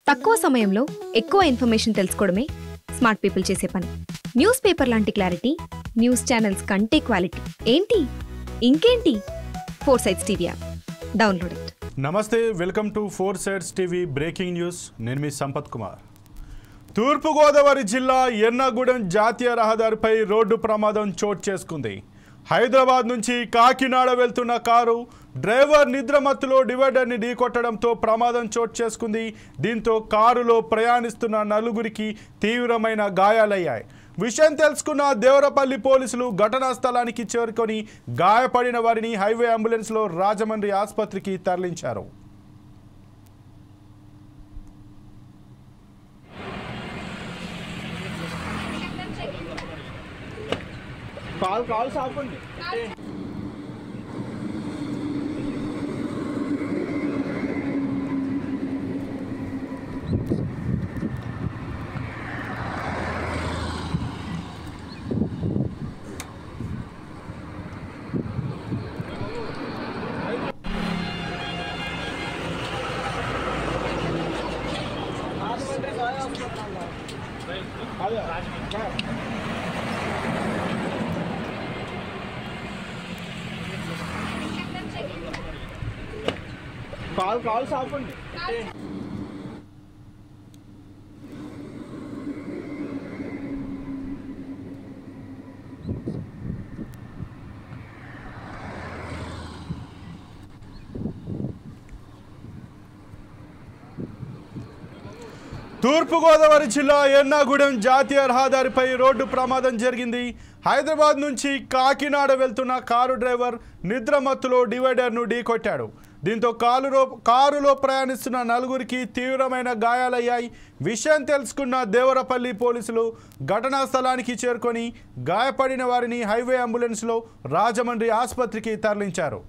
తక్కువ సమయంలో ఎక్కువ ఇన్ఫర్మేషన్ తెలుసుకోవడమే స్మార్ట్ పీపుల్ చేసే పని. న్యూస్ పేపర్ లాంటి క్లారిటీ, న్యూస్ ఛానల్స్ కంటే క్వాలిటీ. ఏంటి ఇంకేంటి? 4 Sides TV app download it. నమస్తే, welcome to 4 Sides TV breaking news. నేను మీ సంపత్ కుమార్. తూర్పుగోదావరి జిల్లా ఎర్నాగూడెం జాతీయ రహదారిపై రోడ్డు ప్రమాదం చోటు చేసుకుంది. హైదరాబాద్ నుంచి కాకినాడ వెళ్తున్న కారు డ్రైవర్ నిద్రమత్తులో డివైడర్ని ఢీకొట్టడంతో ప్రమాదం చోటు చేసుకుంది. దీంతో కారులో ప్రయాణిస్తున్న నలుగురికి తీవ్రమైన గాయాలయ్యాయి. విషయం తెలుసుకున్న దేవరపల్లి పోలీసులు ఘటనా స్థలానికి చేరుకొని గాయపడిన వారిని హైవే అంబులెన్స్లో రాజమండ్రి ఆసుపత్రికి తరలించారు. కాల్ సాపండి. కాల్ సాపండి. తూర్పుగోదావరి జిల్లా ఎర్నాగూడెం జాతీయ రహదారిపై రోడ్డు ప్రమాదం జరిగింది. హైదరాబాద్ నుంచి కాకినాడ వెళ్తున్న కారు డ్రైవర్ నిద్రమత్తులో డివైడర్ను ఢీకొట్టాడు. దీంతో కారులో ప్రయాణిస్తున్న నలుగురికి తీవ్రమైన గాయాలయ్యాయి. విషయం తెలుసుకున్న దేవరపల్లి పోలీసులు ఘటనా స్థలానికి చేరుకొని గాయపడిన వారిని హైవే అంబులెన్స్లో రాజమండ్రి ఆసుపత్రికి తరలించారు.